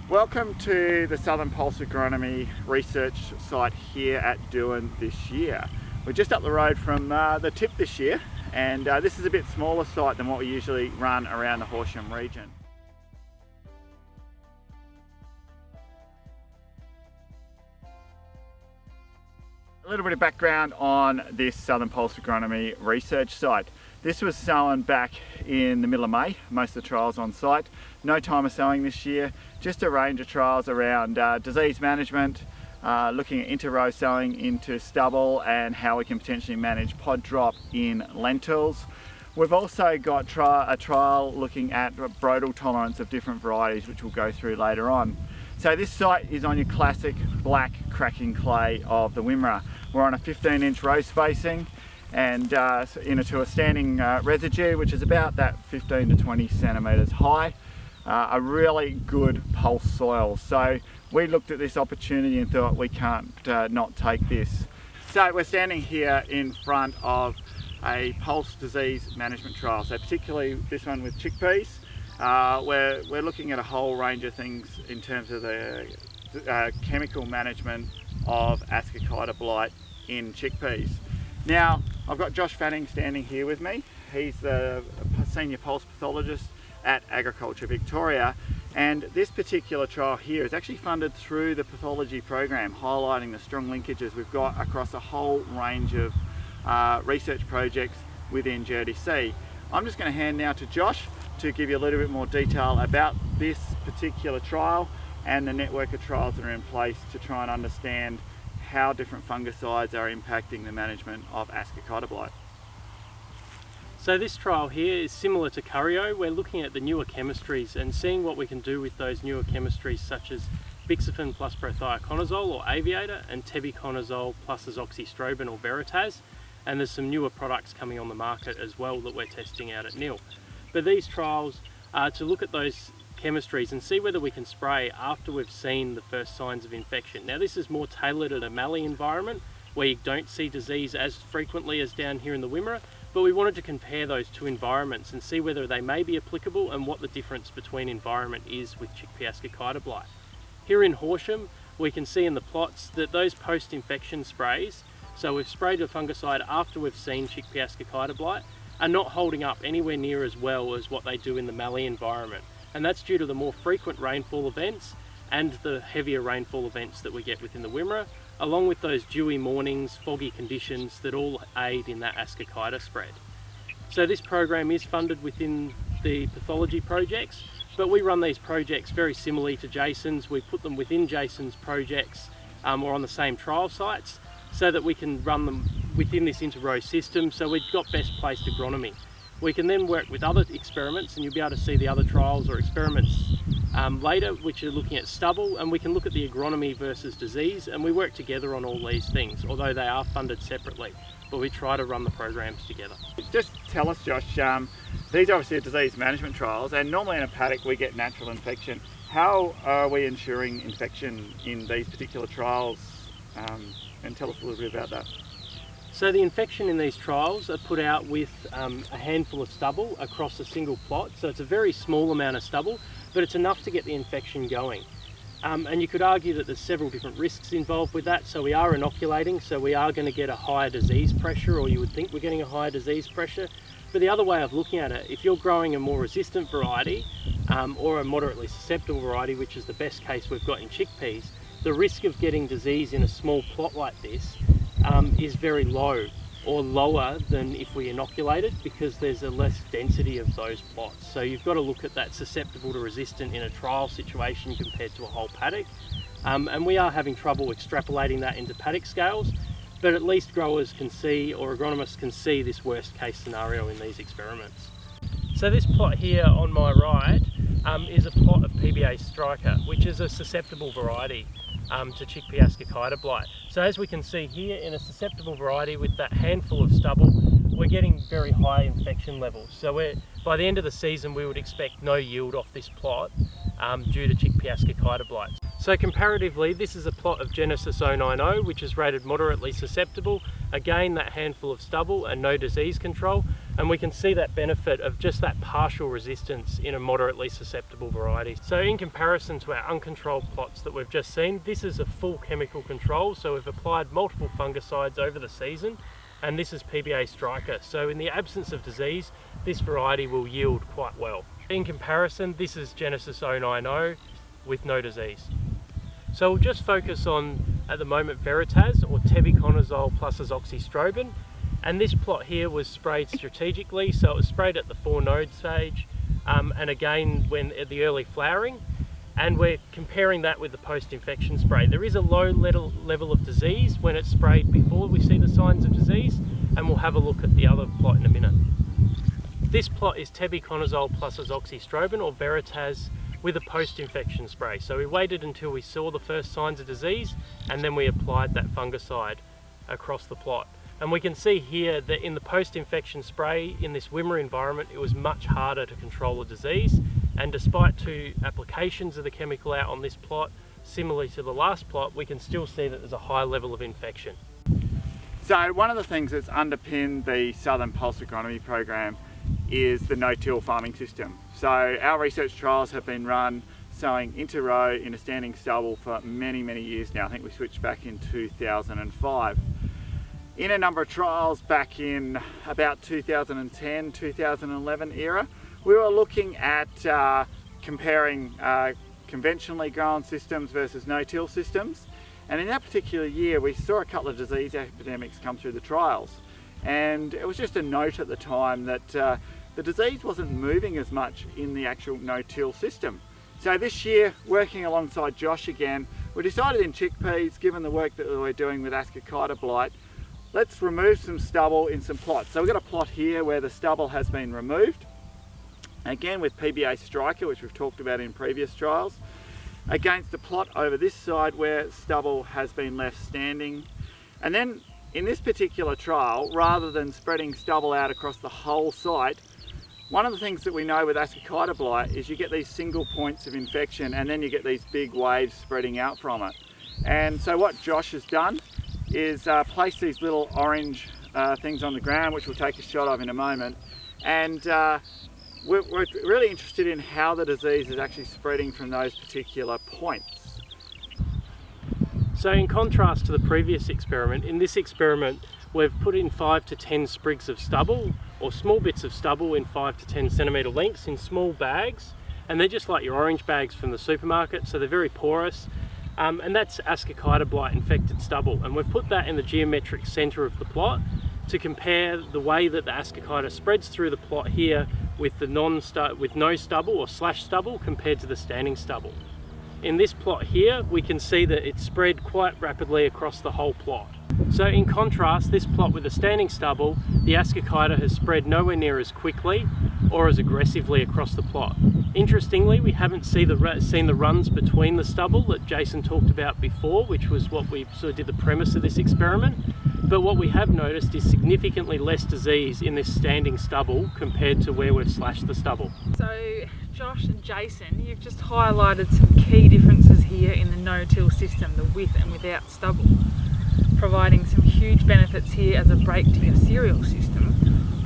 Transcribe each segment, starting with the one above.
Welcome to the Southern Pulse Agronomy Research Site here at Dooen this year. We're just up the road from the tip this year, and this is a bit smaller site than what we usually run around the Horsham region. A little bit of background on this Southern Pulse Agronomy Research Site. This was sown back in the middle of May, most of the trials on site. No time of sowing this year, just a range of trials around disease management, looking at inter-row sowing into stubble and how we can potentially manage pod drop in lentils. We've also got a trial looking at Herbicide Tolerance of different varieties, which we'll go through later on. So this site is on your classic black cracking clay of the Wimmera. We're on a 15-inch row spacing and into a standing residue, which is about that 15 to 20 centimetres high. A really good pulse soil. So we looked at this opportunity and thought we can't not take this. So we're standing here in front of a pulse disease management trial. So particularly this one with chickpeas. We're looking at a whole range of things in terms of the chemical management of Ascochyta blight in chickpeas. Now, I've got Josh Fanning standing here with me. He's the senior pulse pathologist at Agriculture Victoria, and this particular trial here is actually funded through the pathology program, highlighting the strong linkages we've got across a whole range of research projects within GRDC. I'm just going to hand now to Josh to give you a little bit more detail about this particular trial and the network of trials that are in place to try and understand how different fungicides are impacting the management of Ascochyta blight. So this trial here is similar to Curio. We're looking at the newer chemistries and seeing what we can do with those newer chemistries such as bixafen plus prothioconazole or Aviator and tebuconazole plus azoxystrobin or Veritas. And there's some newer products coming on the market as well that we're testing out at NIL. But these trials are to look at those chemistries and see whether we can spray after we've seen the first signs of infection. Now this is more tailored at a mallee environment where you don't see disease as frequently as down here in the Wimmera, but we wanted to compare those two environments and see whether they may be applicable and what the difference between environment is with Chickpea Ascochyta blight. Here in Horsham, we can see in the plots that those post-infection sprays, so we've sprayed a fungicide after we've seen Chickpea Ascochyta blight, are not holding up anywhere near as well as what they do in the mallee environment. And that's due to the more frequent rainfall events and the heavier rainfall events that we get within the Wimmera, along with those dewy mornings, foggy conditions that all aid in that Ascochyta spread. So this program is funded within the pathology projects, but we run these projects very similarly to Jason's. We put them within Jason's projects or on the same trial sites so that we can run them within this inter-row system, so we've got best placed agronomy. We can then work with other experiments, and you'll be able to see the other trials or experiments later, which are looking at stubble, and we can look at the agronomy versus disease, and we work together on all these things, although they are funded separately, but we try to run the programs together. Just Tell us, Josh, these obviously are disease management trials, and normally in a paddock we get natural infection. How are we ensuring infection in these particular trials? And tell us a little bit about that. So the infection in these trials are put out with a handful of stubble across a single plot. So it's a very small amount of stubble, but it's enough to get the infection going. And you could argue that there's several different risks involved with that. So we are inoculating, so we are going to get a higher disease pressure, or you would think we're getting a higher disease pressure. But the other way of looking at it, if you're growing a more resistant variety or a moderately susceptible variety, which is the best case we've got in chickpeas, the risk of getting disease in a small plot like this is very low, or lower than if we inoculated, because there's a less density of those plots. So you've got to look at that susceptible to resistant in a trial situation compared to a whole paddock. And we are having trouble extrapolating that into paddock scales, but at least growers can see, or agronomists can see, this worst case scenario in these experiments. So this plot here on my right is a plot of PBA Striker, which is a susceptible variety to Chickpea Ascochyta blight. So as we can see here, in a susceptible variety with that handful of stubble, we're getting very high infection levels. So by the end of the season we would expect no yield off this plot due to Chickpea Ascochyta blight. So comparatively, this is a plot of Genesis 090, which is rated moderately susceptible. Again, that handful of stubble and no disease control. And we can see that benefit of just that partial resistance in a moderately susceptible variety. So in comparison to our uncontrolled plots that we've just seen, this is a full chemical control. So we've applied multiple fungicides over the season, and this is PBA Striker. So in the absence of disease, this variety will yield quite well. In comparison, this is Genesis 090 with no disease. So we'll just focus on, at the moment, Veritas or tebuconazole plus azoxystrobin. And this plot here was sprayed strategically, so it was sprayed at the 4 node stage, and again when at the early flowering. And we're comparing that with the post-infection spray. There is a low level of disease when it's sprayed before we see the signs of disease, and we'll have a look at the other plot in a minute. This plot is tebuconazole plus azoxystrobin or Veritas with a post-infection spray. So we waited until we saw the first signs of disease, and then we applied that fungicide across the plot. And we can see here that in the post-infection spray in this Wimmer environment, it was much harder to control the disease. And despite 2 applications of the chemical out on this plot, similarly to the last plot, we can still see that there's a high level of infection. So one of the things that's underpinned the Southern Pulse Agronomy program is the no-till farming system. So our research trials have been run sowing inter-row in a standing stubble for many, many years now. I think we switched back in 2005. In a number of trials back in about 2010, 2011 era, we were looking at comparing conventionally grown systems versus no-till systems. And in that particular year, we saw a couple of disease epidemics come through the trials. And it was just a note at the time that the disease wasn't moving as much in the actual no-till system. So this year, working alongside Josh again, we decided in chickpeas, given the work that we're doing with Ascochyta blight, let's remove some stubble in some plots. So we've got a plot here where the stubble has been removed. Again with PBA Striker, which we've talked about in previous trials, against a plot over this side where stubble has been left standing. And then in this particular trial, rather than spreading stubble out across the whole site, one of the things that we know with Ascochyta blight is you get these single points of infection and then you get these big waves spreading out from it. And so what Josh has done is place these little orange things on the ground, which we'll take a shot of in a moment. And we're really interested in how the disease is actually spreading from those particular points. So in contrast to the previous experiment, in this experiment we've put in 5 to 10 sprigs of stubble, or small bits of stubble in 5 to 10 centimetre lengths in small bags, and they're just like your orange bags from the supermarket, so they're very porous. And that's Ascochyta blight infected stubble, and we've put that in the geometric centre of the plot to compare the way that the Ascochyta spreads through the plot here with the no stubble or slash stubble compared to the standing stubble. In this plot here, we can see that it's spread quite rapidly across the whole plot. So in contrast, this plot with the standing stubble, the Ascochyta has spread nowhere near as quickly or as aggressively across the plot. Interestingly, we haven't seen the runs between the stubble that Jason talked about before, which was what we sort of did the premise of this experiment. But what we have noticed is significantly less disease in this standing stubble compared to where we've slashed the stubble. So Josh and Jason, you've just highlighted some key differences here in the no-till system, the with and without stubble, providing some huge benefits here as a break to your cereal system.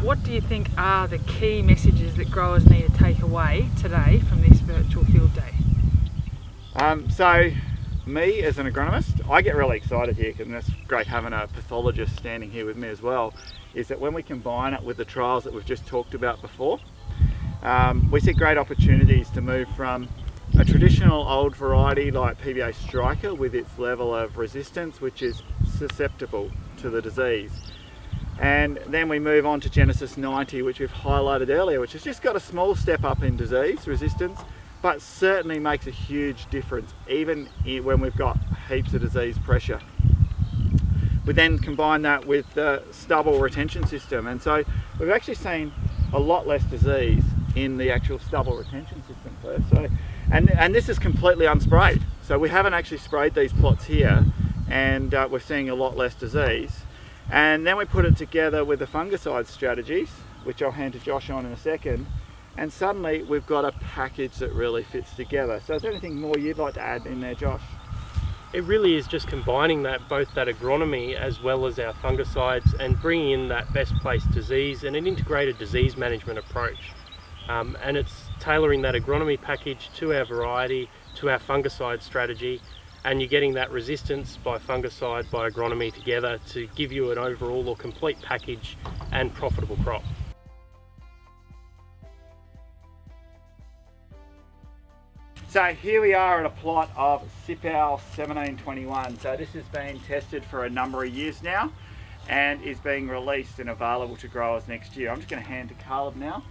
What do you think are the key messages that growers need to take away today from this virtual field day? So me as an agronomist, I get really excited here, and that's great having a pathologist standing here with me as well, is that when we combine it with the trials that we've just talked about before, we see great opportunities to move from a traditional old variety like PBA Striker with its level of resistance, which is susceptible to the disease. And then we move on to Genesis 90, which we've highlighted earlier, which has just got a small step up in disease resistance, but certainly makes a huge difference even when we've got heaps of disease pressure. We then combine that with the stubble retention system, and so we've actually seen a lot less disease in the actual stubble retention system first. So, and this is completely unsprayed. So we haven't actually sprayed these plots here, and we're seeing a lot less disease. And then we put it together with the fungicide strategies, which I'll hand to Josh on in a second, and suddenly we've got a package that really fits together. So is there anything more you'd like to add in there, Josh? It really is just combining both that agronomy as well as our fungicides, and bringing in that best placed disease and an integrated disease management approach. And it's tailoring that agronomy package to our variety, to our fungicide strategy, and you're getting that resistance by fungicide, by agronomy together to give you an overall or complete package and profitable crop. So here we are at a plot of Cippal 1721. So this has been tested for a number of years now and is being released and available to growers next year. I'm just going to hand to Caleb now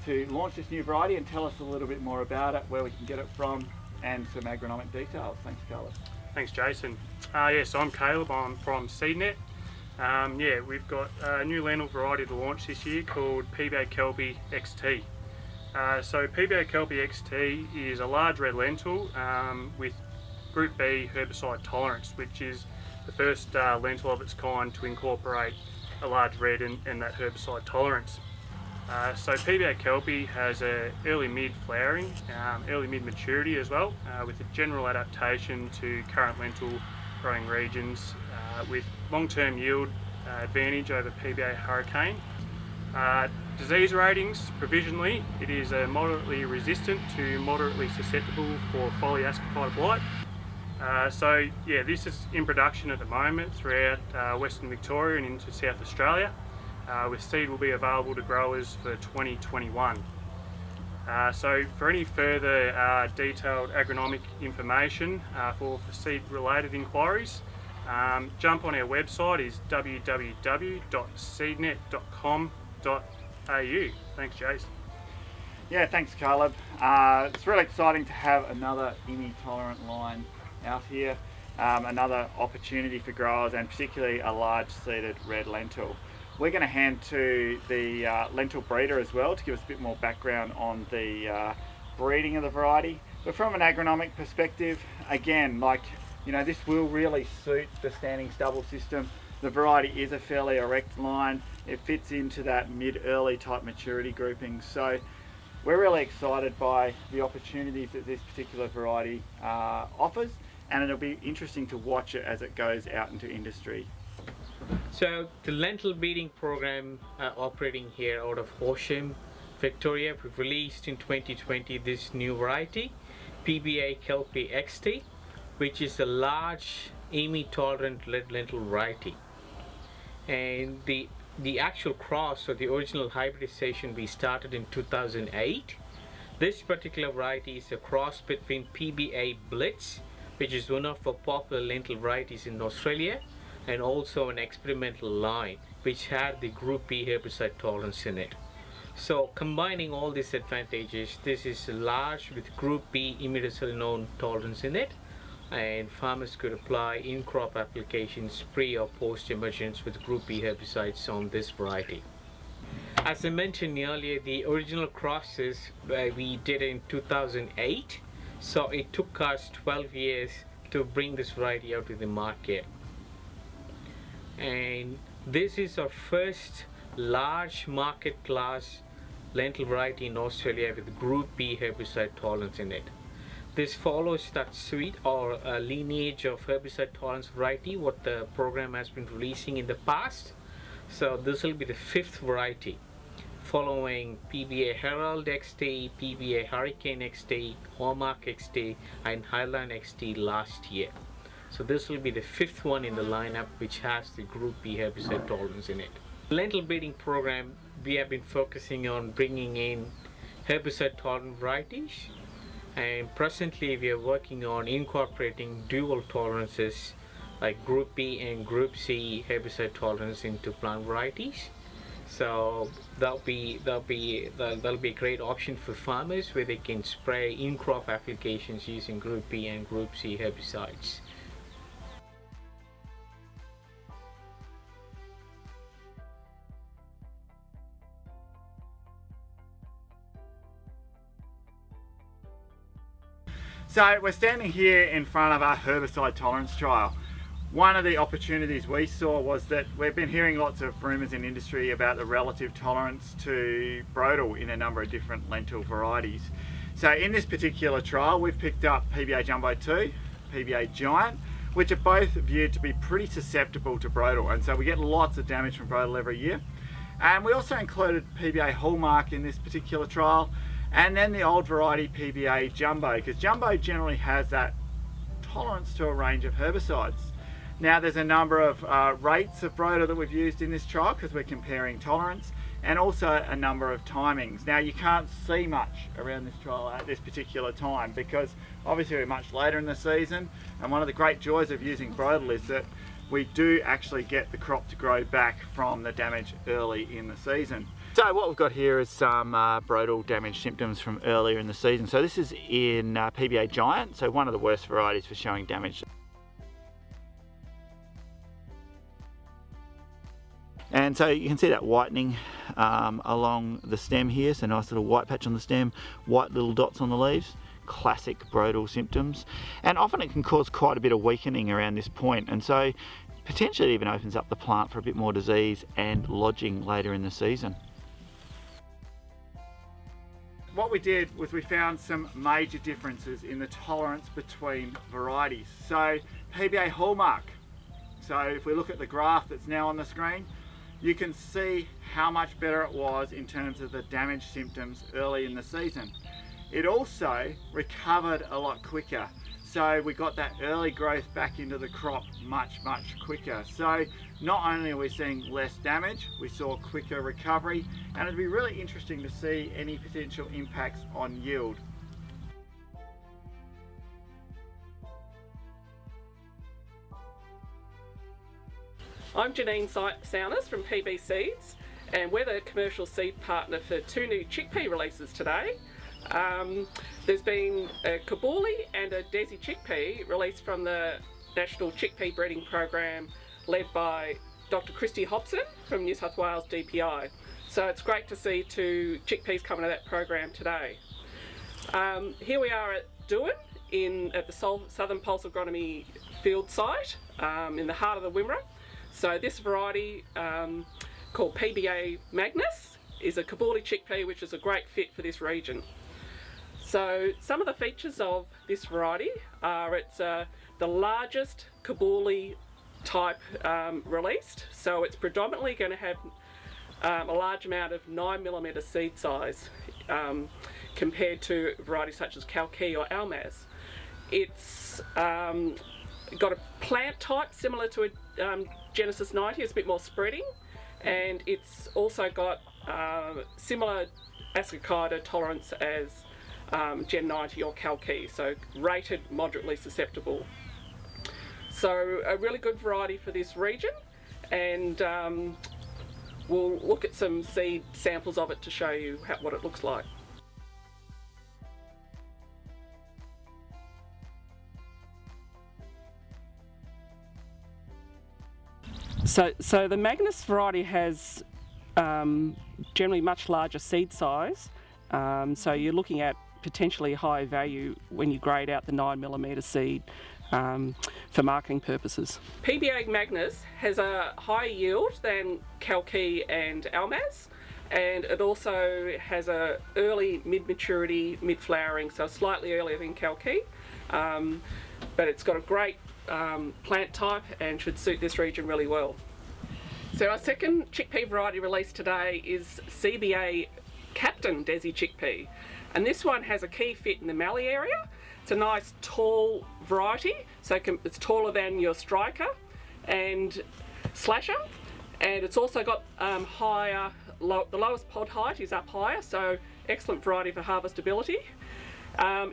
to launch this new variety and tell us a little bit more about it, where we can get it from, and some agronomic details. Thanks, Caleb. Thanks, Jason. So I'm Caleb. I'm from SeedNet. We've got a new lentil variety to launch this year called PBA Kelpie XT. So PBA Kelpie XT is a large red lentil with Group B herbicide tolerance, which is the first lentil of its kind to incorporate a large red and that herbicide tolerance. So PBA Kelpie has a early mid flowering, early mid maturity as well, with a general adaptation to current lentil growing regions, with long-term yield advantage over PBA Hurricane. Disease ratings, provisionally, it is moderately resistant to moderately susceptible for foliar ascophyta blight. This is in production at the moment throughout Western Victoria and into South Australia, with seed will be available to growers for 2021. So for any further detailed agronomic information for seed related inquiries, jump on our website is www.seednet.com.au. Thanks, Jason. Yeah, thanks, Caleb. It's really exciting to have another IMI tolerant line out here, another opportunity for growers, and particularly a large seeded red lentil. We're going to hand to the lentil breeder as well to give us a bit more background on the breeding of the variety. But from an agronomic perspective, again, this will really suit the standing stubble system. The variety is a fairly erect line. It fits into that mid-early type maturity grouping. So we're really excited by the opportunities that this particular variety offers, and it'll be interesting to watch it as it goes out into industry. So the lentil breeding program operating here out of Horsham, Victoria, we've released in 2020 this new variety, PBA Kelpie XT, which is a large IMI tolerant red lentil variety. And the actual cross, or the original hybridization, we started in 2008. This particular variety is a cross between PBA Blitz, which is one of the popular lentil varieties in Australia, and also an experimental line which had the Group B herbicide tolerance in it. So combining all these advantages, this is large with Group B imidazole tolerance in it, and farmers could apply in-crop applications pre or post-emergence with Group B herbicides on this variety. As I mentioned earlier, the original crosses we did in 2008, so it took us 12 years to bring this variety out to the market. And this is our first large market class lentil variety in Australia with Group B herbicide tolerance in it. This follows that suite or lineage of herbicide tolerance variety what the program has been releasing in the past. So this will be the fifth variety, following PBA Herald XT, PBA Hurricane XT, Hallmark XT, and Highline XT last year. So this will be the fifth one in the lineup which has the Group B herbicide tolerance in it. Lentil breeding program, we have been focusing on bringing in herbicide tolerant varieties, and presently we are working on incorporating dual tolerances like Group B and Group C herbicide tolerance into plant varieties. So that'll be a great option for farmers where they can spray in-crop applications using Group B and Group C herbicides. So we're standing here in front of our herbicide tolerance trial. One of the opportunities we saw was that we've been hearing lots of rumours in industry about the relative tolerance to Brodel in a number of different lentil varieties. So in this particular trial we've picked up PBA Jumbo 2, PBA Giant. which are both viewed to be pretty susceptible to Brodel, and so we get lots of damage from Brodel every year. And we also included PBA Hallmark in this particular trial, and then the old variety PBA Jumbo, because Jumbo generally has that tolerance to a range of herbicides. Now there's a number of rates of Brodel that we've used in this trial because we're comparing tolerance, and also a number of timings. Now you can't see much around this trial at this particular time because obviously we're much later in the season, and one of the great joys of using Brodel is that we do actually get the crop to grow back from the damage early in the season. So what we've got here is some Brodel damage symptoms from earlier in the season. So this is in PBA Giant, so one of the worst varieties for showing damage. And so you can see that whitening along the stem here, so nice little white patch on the stem, white little dots on the leaves, classic Brodel symptoms. And often it can cause quite a bit of weakening around this point, and so potentially it even opens up the plant for a bit more disease and lodging later in the season. What we did was we found some major differences in the tolerance between varieties. So PBA Hallmark, so if we look at the graph that's now on the screen, you can see how much better it was in terms of the damage symptoms early in the season. It also recovered a lot quicker. So we got that early growth back into the crop much quicker. So not only are we seeing less damage, we saw quicker recovery, and it'd be really interesting to see any potential impacts on yield. I'm Janine Souness from PB Seeds, and we're the commercial seed partner for 2 new chickpea releases today. There's been a Kabuli and a Desi chickpea released from the National Chickpea Breeding Program led by Dr. Christy Hobson from New South Wales DPI. So it's great to see 2 chickpeas coming to that program today. Here we are at Dooen at the Southern Pulse Agronomy field site in the heart of the Wimmera. So this variety called PBA Magnus is a Kabuli chickpea, which is a great fit for this region. So some of the features of this variety are it's the largest Kabuli type released, so it's predominantly going to have a large amount of 9mm seed size compared to varieties such as Kalki or Almaz. It's got a plant type similar to a Genesis 90, it's a bit more spreading, and it's also got similar Ascochyda tolerance as Gen 90 or Kalki, so rated moderately susceptible. So a really good variety for this region, and we'll look at some seed samples of it to show you what it looks like. So the Magnus variety has generally much larger seed size, so you're looking at potentially high value when you grade out the 9mm seed for marketing purposes. PBA Magnus has a higher yield than Kalki and Almaz, and it also has a early mid-maturity, mid-flowering, so slightly earlier than Kalki, but it's got a great plant type and should suit this region really well. So our second chickpea variety released today is CBA Captain Desi chickpea, and this one has a key fit in the mallee area. It's a nice tall variety, so it's taller than your striker and slasher, and it's also got the lowest pod height is up higher, so excellent variety for harvestability.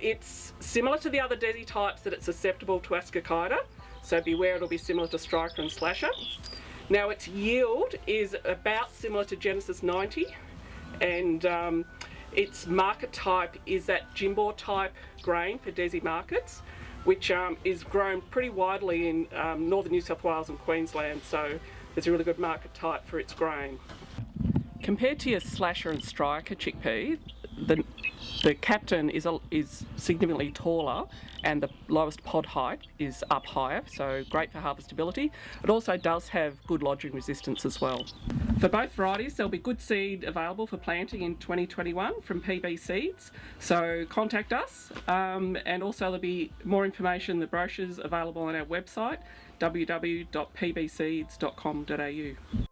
It's similar to the other Desi types that it's susceptible to Ascochyda, so beware, it'll be similar to striker and slasher. Now its yield is about similar to Genesis 90, and its market type is that Jimbo type grain for Desi markets, which is grown pretty widely in northern New South Wales and Queensland, so there's a really good market type for its grain. Compared to your slasher and striker chickpea, the Captain is significantly taller, and the lowest pod height is up higher, so great for harvestability. It also does have good lodging resistance as well. For both varieties, there'll be good seed available for planting in 2021 from PB Seeds, so contact us, and also there'll be more information, the brochures available on our website, www.pbseeds.com.au.